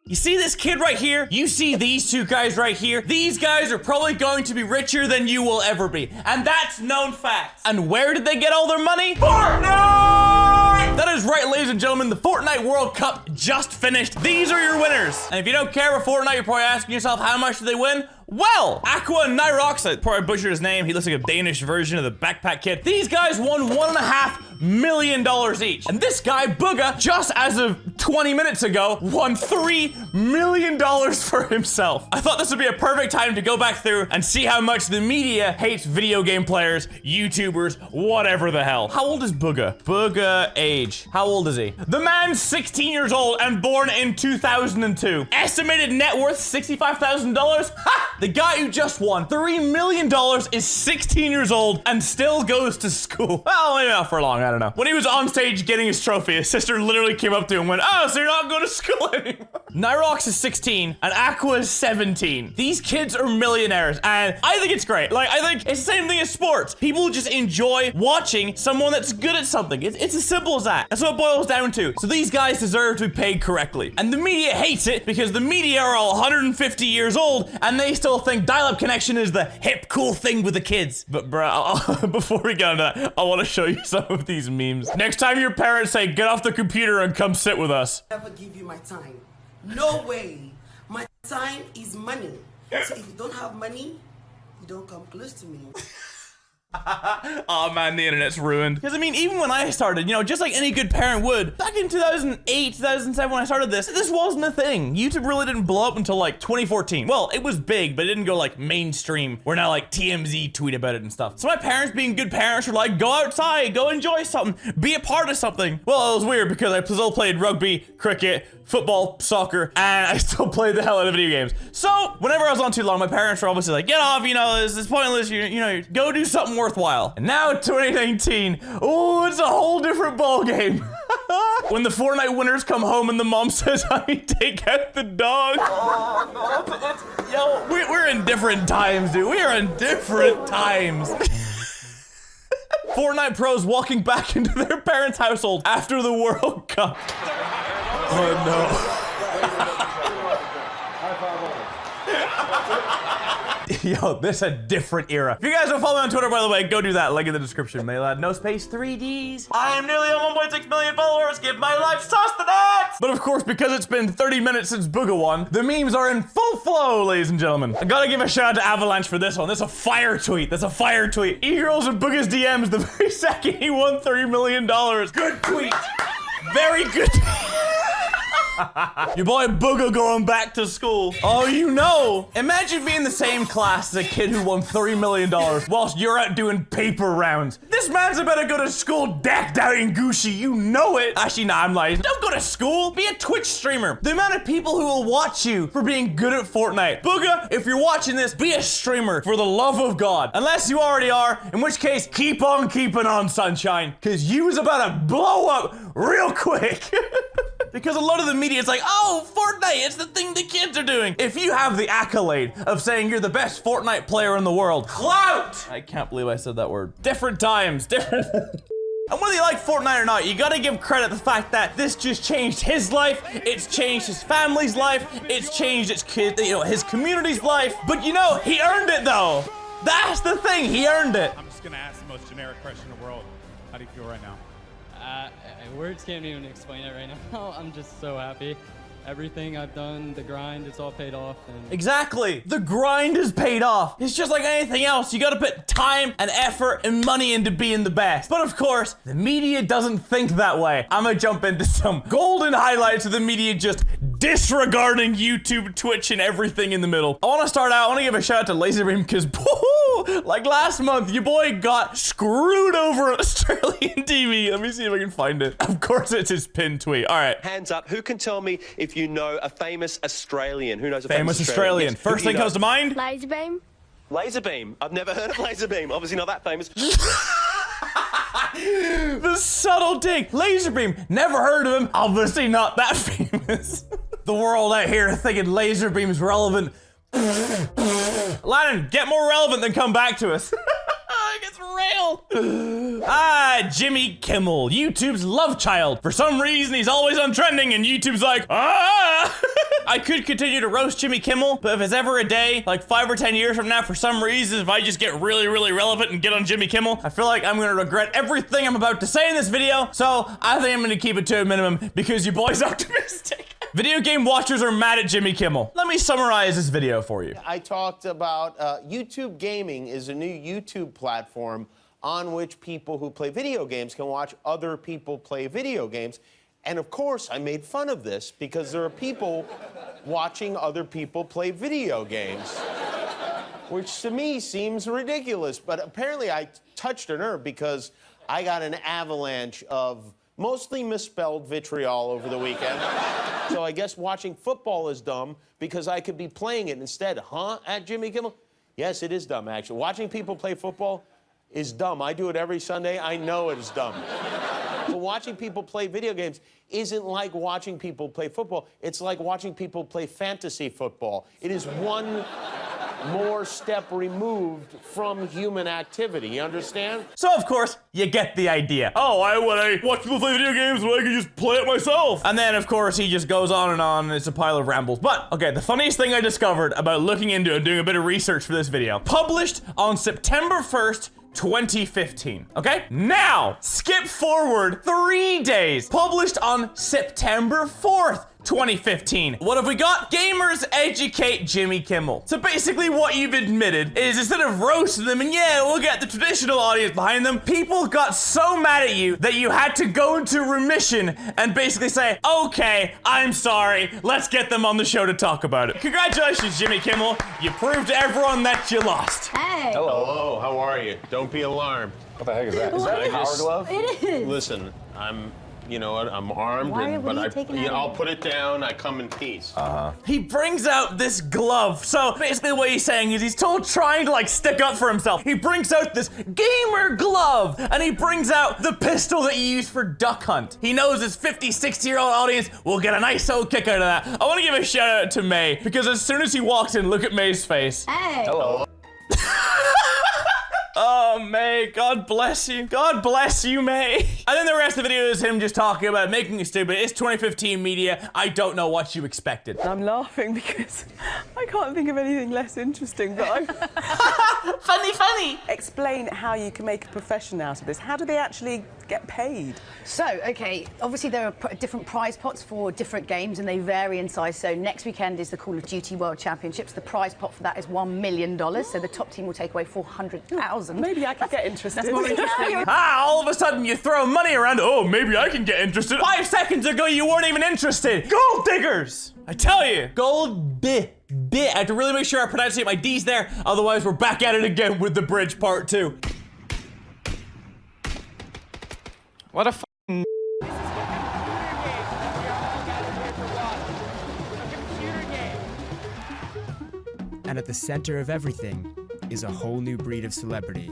You see this kid right here? You see these two guys right here? These guys are probably going to be richer than you will ever be. And that's known fact. And where did they get all their money? Fortnite! That is right, ladies and gentlemen. The Fortnite World Cup just finished. These are your winners. And if you don't care about Fortnite, you're probably asking yourself, how much did they win? Well, Aqua and Nyrox, I probably butchered his name. He looks like a Danish version of the Backpack Kid. These guys won $1.5 million each. And this guy, Bugha, just as of 20 minutes ago, won $3 million for himself. I thought this would be a perfect time to go back through and see how much the media hates video game players, YouTubers, whatever the hell. How old is Bugha? Bugha age. How old is he? The man's 16 years old and born in 2002. Estimated net worth $65,000? Ha! The guy who just won $3 million is 16 years old and still goes to school. Well, maybe not for long, I don't know. When he was on stage getting his trophy, his sister literally came up to him and went, oh, so you're not going to school anymore. Nyrox is 16 and Aqua is 17. These kids are millionaires and I think it's great. Like, I think it's the same thing as sports. People just enjoy watching someone that's good at something. It's as simple as that. That's what it boils down to. So these guys deserve to be paid correctly. And the media hates it because the media are all 150 years old and they still think dial-up connection is the hip, cool thing with the kids. But bro, before we get into that, I want to show you some of these memes. Next time your parents say, get off the computer and come sit with us. Never give you my time. No way. My time is money. So if you don't have money, you don't come close to me. Oh man, the internet's ruined. Because I mean, even when I started, you know, just like any good parent would, back in 2008, 2007 when I started this wasn't a thing. YouTube really didn't blow up until like 2014. Well, it was big, but it didn't go like mainstream where now like TMZ tweet about it and stuff. So my parents being good parents were like, go outside, go enjoy something, be a part of something. Well, it was weird because I still played rugby, cricket, football, soccer, and I still played the hell out of video games. So whenever I was on too long, my parents were obviously like, get off, you know, this is pointless, you know, go do something worthwhile. And now 2019, oh, it's a whole different ball game. When the Fortnite winners come home and the mom says, honey, take out the dog. Yo, we're in different times, dude. We are in different times. Fortnite pros walking back into their parents' household after the World Cup. Oh no. Yo, this is a different era. If you guys don't follow me on Twitter, by the way, go do that. Link in the description. Mail no space 3Ds. I am nearly on 1.6 million followers. Give my life sustenance. But of course, because it's been 30 minutes since Bugha won, the memes are in full flow, ladies and gentlemen. I gotta give a shout out to Avalanche for this one. That's a fire tweet. That's a fire tweet. E-girls in Bugha's DMs the very second he won $30 million. Good tweet. Very good. Your boy Bugha going back to school. Oh, you know. Imagine being in the same class as a kid who won $30 million whilst you're out doing paper rounds. This man's about to go to school decked out in Gucci. You know it. Actually, nah, I'm lying. Don't go to school. Be a Twitch streamer. The amount of people who will watch you for being good at Fortnite. Bugha, if you're watching this, be a streamer for the love of God. Unless you already are, in which case, keep on keeping on, sunshine. Because you was about to blow up real quick. Because a lot of the media is like, oh, Fortnite, it's the thing the kids are doing. If you have the accolade of saying you're the best Fortnite player in the world, clout! I can't believe I said that word. Different times, different. And whether you like Fortnite or not, you gotta give credit the fact that this just changed his life, it's changed his family's life, it's changed its kid, you know, his community's life. But you know, he earned it though. That's the thing, he earned it. I'm just gonna ask the most generic question in the world. How do you feel right now? Words can't even explain it right now. I'm just so happy. Everything I've done, the grind, it's all paid off. And exactly. The grind is paid off. It's just like anything else. You gotta put time and effort and money into being the best. But of course, the media doesn't think that way. I'm gonna jump into some golden highlights of the media just disregarding YouTube, Twitch, and everything in the middle. I wanna start out, I wanna give a shout out to Laserbeam because like last month, your boy got screwed over on Australian TV. Let me see if I can find it. Of course, it's his pinned tweet. All right. Hands up. Who can tell me if you know a famous Australian? Who knows a famous Australian? Yes. First thing comes to mind? Laserbeam. Laserbeam. I've never heard of Laserbeam. Obviously not that famous. The subtle dig. Laserbeam. Never heard of him. Obviously not that famous. The world out here thinking Laserbeam's relevant. Lannon, get more relevant than come back to us. It gets railed. Jimmy Kimmel, YouTube's love child. For some reason, he's always on trending and YouTube's like, I could continue to roast Jimmy Kimmel, but if it's ever a day, like 5 or 10 years from now, for some reason, if I just get really, really relevant and get on Jimmy Kimmel, I feel like I'm gonna regret everything I'm about to say in this video, so I think I'm gonna keep it to a minimum because you boys are optimistic. Video game watchers are mad at Jimmy Kimmel. Let me summarize this video for you. I talked about YouTube Gaming is a new YouTube platform on which people who play video games can watch other people play video games. And of course, I made fun of this because there are people watching other people play video games, which to me seems ridiculous. But apparently I touched a nerve because I got an avalanche of mostly misspelled vitriol over the weekend. So I guess watching football is dumb because I could be playing it instead. Huh? At Jimmy Kimmel? Yes, it is dumb, actually. Watching people play football is dumb. I do it every Sunday. I know it is dumb. But watching people play video games isn't like watching people play football. It's like watching people play fantasy football. It is one more step removed from human activity. You understand? So, of course, you get the idea. Oh, when I watch people play video games, I can just play it myself. And then, of course, he just goes on, and it's a pile of rambles. But, okay, the funniest thing I discovered about looking into it, doing a bit of research for this video, published on September 1st, 2015. Okay? Now, skip forward 3 days. Published on September 4th, 2015. What have we got? Gamers educate Jimmy Kimmel. So basically what you've admitted is instead of roasting them and yeah, we'll get the traditional audience behind them, people got so mad at you that you had to go into remission and basically say, okay, I'm sorry, let's get them on the show to talk about it. Congratulations, Jimmy Kimmel. You proved to everyone that you lost. Hey. Hello, how are you? Don't be alarmed. What the heck is that? Is that a power glove? It is. Listen, you know what? I'm armed, I'll put it down. I come in peace. He brings out this glove. So basically what he's saying is he's still trying to like stick up for himself. He brings out this gamer glove and he brings out the pistol that you use for duck hunt. He knows his 50, 60-year-old audience will get a nice old kick out of that. I want to give a shout out to May because as soon as he walks in, look at May's face. Hey. Hello. Oh, May, God bless you. God bless you, May. And then the rest of the video is him just talking about making it stupid. It's 2015 media. I don't know what you expected. I'm laughing because I can't think of anything less interesting, but I'm... Funny. Explain how you can make a profession out of this. How do they actually get paid? So, okay, obviously there are different prize pots for different games and they vary in size. So next weekend is the Call of Duty World Championships. The prize pot for that is $1 million. So the top team will take away $400,000. Maybe I could get interested. That's more interesting. All of a sudden you throw money around. Oh, maybe I can get interested. 5 seconds ago you weren't even interested. Gold diggers. I tell you, gold bit. I have to really make sure I pronounce my D's there. Otherwise we're back at it again with the bridge part 2. What a f***ing And at the center of everything is a whole new breed of celebrity,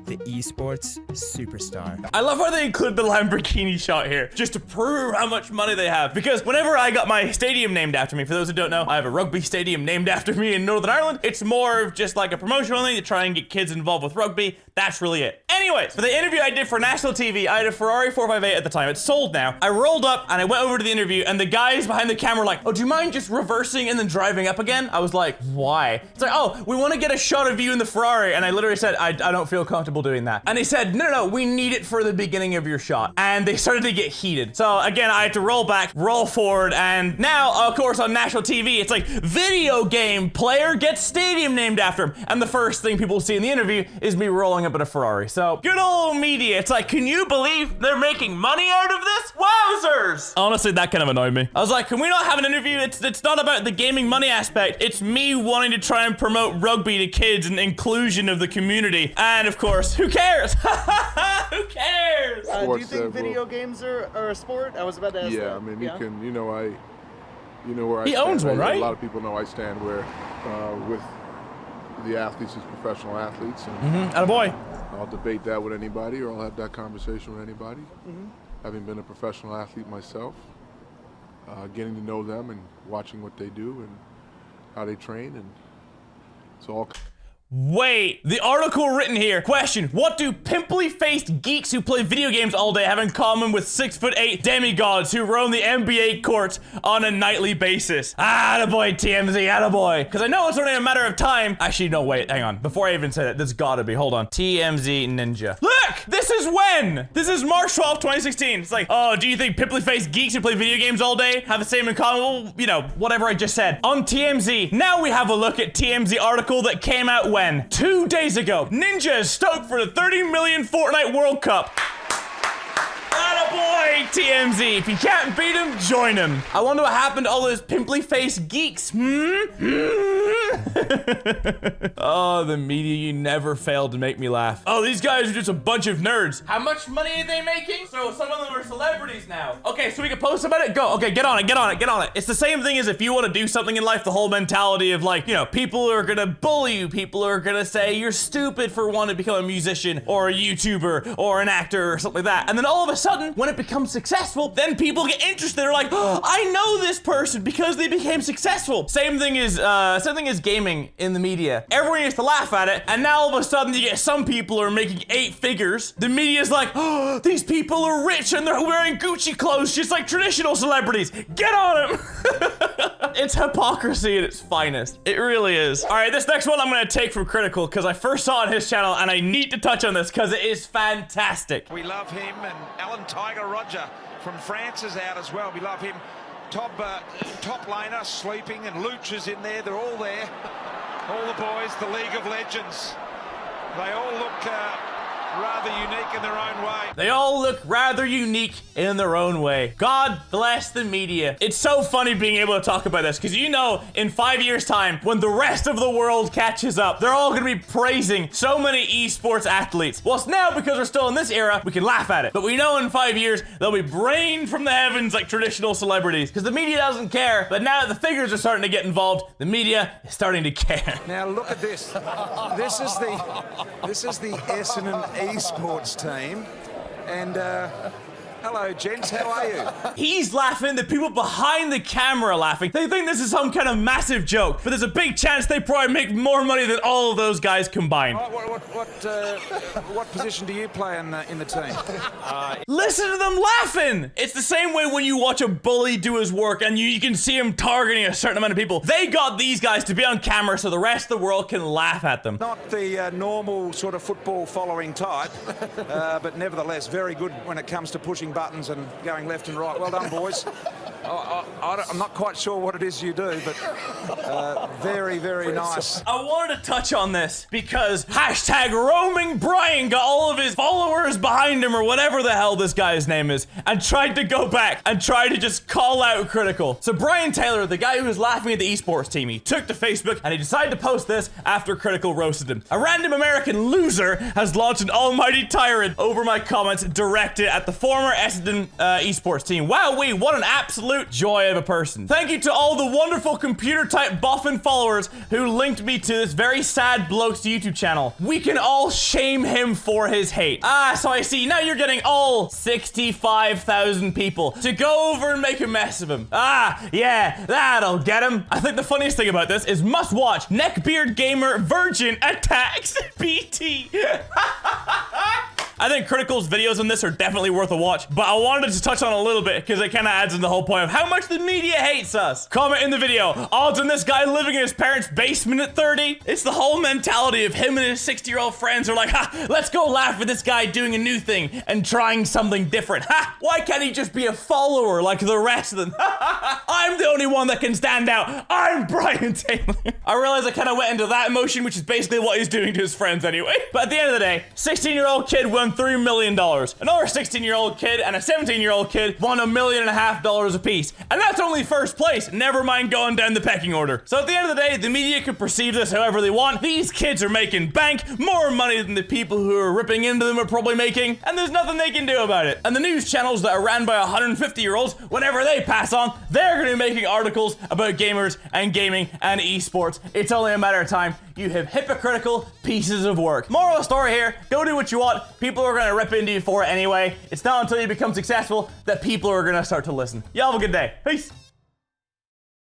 the esports superstar. I love how they include the Lamborghini shot here, just to prove how much money they have. Because whenever I got my stadium named after me, for those who don't know, I have a rugby stadium named after me in Northern Ireland. It's more of just like a promotional thing to try and get kids involved with rugby. That's really it. Anyways, for the interview I did for national TV, I had a Ferrari 458 at the time. It's sold now. I rolled up and I went over to the interview and the guys behind the camera were like, oh, do you mind just reversing and then driving up again? I was like, why? It's like, oh, we want to get a shot of you in the Ferrari. And I literally said, I don't feel comfortable doing that. And they said, no, we need it for the beginning of your shot. And they started to get heated. So again, I had to roll back, roll forward. And now, of course, on national TV, it's like video game player gets stadium named after him. And the first thing people see in the interview is me rolling up in a Ferrari. So good old media. It's like, can you believe they're making money out of this? Wowzers! Honestly, that kind of annoyed me. I was like, can we not have an interview? It's not about the gaming money aspect. It's me wanting to try and promote rugby to kids and inclusion of the community. And of course, who cares? Who cares? Do you think video games are a sport? I was about to ask that. Yeah, I mean, you can, you know where I He stand. owns one, right? A lot of people know I stand where, with the athletes as professional athletes. And Attaboy. I'll debate that with anybody, or I'll have that conversation with anybody. Having been a professional athlete myself, getting to know them and watching what they do and how they train, and it's all. Wait, the article written here. Question, what do pimply-faced geeks who play video games all day have in common with 6'8" demigods who roam the NBA courts on a nightly basis? Attaboy, TMZ, attaboy. Because I know it's only a matter of time. Actually, no, wait, hang on. Before I even say that, this gotta be, hold on. TMZ Ninja. Look, this is when? This is March 12th, 2016. It's like, oh, do you think pimply-faced geeks who play video games all day have the same in common? Well, you know, whatever I just said. On TMZ, now we have a look at TMZ article that came out when? 2 days ago. Ninja is stoked for the 30 million Fortnite World Cup. Attaboy, TMZ. If you can't beat him, join him. I wonder what happened to all those pimply-faced geeks, Oh, the media, you never failed to make me laugh. Oh, these guys are just a bunch of nerds. How much money are they making? So some of them are celebrities now. Okay, so we can post about it? Go. Okay, get on it, get on it, get on it. It's the same thing as if you want to do something in life, the whole mentality of like, you know, people are gonna bully you. People are gonna say you're stupid for wanting to become a musician or a YouTuber or an actor or something like that. And then all of a sudden, when it becomes successful, then people get interested. They're like, oh, I know this person because they became successful. Same thing as gaming in the media. Everyone used to laugh at it, and now all of a sudden you get some people who are making 8 figures. The media's like, oh, these people are rich and they're wearing Gucci clothes just like traditional celebrities. Get on them. It's hypocrisy at its finest. It really is. All right, this next one I'm gonna take from Critical because I first saw it on his channel and I need to touch on this because it is fantastic. We love him, and Alan Tiger Roger from France is out as well. We love him. Top laner sleeping, and Luch is in there. They're all there. All the boys, the League of Legends. They all look rather unique in their own way. They all look rather unique in their own way. God bless the media. It's so funny being able to talk about this because you know in 5 years time when the rest of the world catches up, they're all gonna be praising so many esports athletes. Whilst now, because we're still in this era, we can laugh at it. But we know in 5 years, they'll be brained from the heavens like traditional celebrities because the media doesn't care. But now that the figures are starting to get involved, the media is starting to care. Now look at this. This is the Essendon Esports team, and hello gents, how are you? He's laughing, the people behind the camera are laughing. They think this is some kind of massive joke, but there's a big chance they probably make more money than all of those guys combined. What position do you play in the team? Listen to them laughing! It's the same way when you watch a bully do his work and you can see him targeting a certain amount of people. They got these guys to be on camera so the rest of the world can laugh at them. Not the normal sort of football following type, but nevertheless very good when it comes to pushing buttons and going left and right. Well done, boys. I'm not quite sure what it is you do, but very, very nice. I wanted to touch on this because hashtag roaming Brian got all of his followers behind him or whatever the hell this guy's name is and tried to go back and try to just call out Critical. So Brian Taylor, the guy who was laughing at the esports team, he took to Facebook and he decided to post this after Critical roasted him. A random American loser has launched an almighty tirade over my comments directed at the former Essendon esports team. Wowee, what an absolute joy of a person. Thank you to all the wonderful computer type boffin followers who linked me to this very sad bloke's YouTube channel. We can all shame him for his hate. So I see, now you're getting all 65,000 people to go over and make a mess of him. Yeah, that'll get him. I think the funniest thing about this is must watch Neckbeard Gamer Virgin attacks BT. I think Critical's videos on this are definitely worth a watch, but I wanted to touch on a little bit because it kind of adds in the whole point of how much the media hates us. Comment in the video, odds on this guy living in his parents' basement at 30? It's the whole mentality of him and his 60-year-old friends are like, let's go laugh at this guy doing a new thing and trying something different. Why can't he just be a follower like the rest of them? I'm the only one that can stand out. I'm Brian Taylor. I realize I kind of went into that emotion, which is basically what he's doing to his friends anyway. But at the end of the day, 16-year-old kid won $3 million. Another 16-year-old kid and a 17-year-old kid won $1.5 million apiece. And that's only first place, never mind going down the pecking order. So at the end of the day, the media can perceive this however they want. These kids are making bank, more money than the people who are ripping into them are probably making, and there's nothing they can do about it. And the news channels that are ran by 150-year-olds, whenever they pass on, they're gonna be making articles about gamers and gaming and esports. It's only a matter of time. You have hypocritical pieces of work. Moral of the story here, go do what you want. People are gonna rip into you for it anyway. It's not until you become successful that people are gonna start to listen. Y'all have a good day. Peace.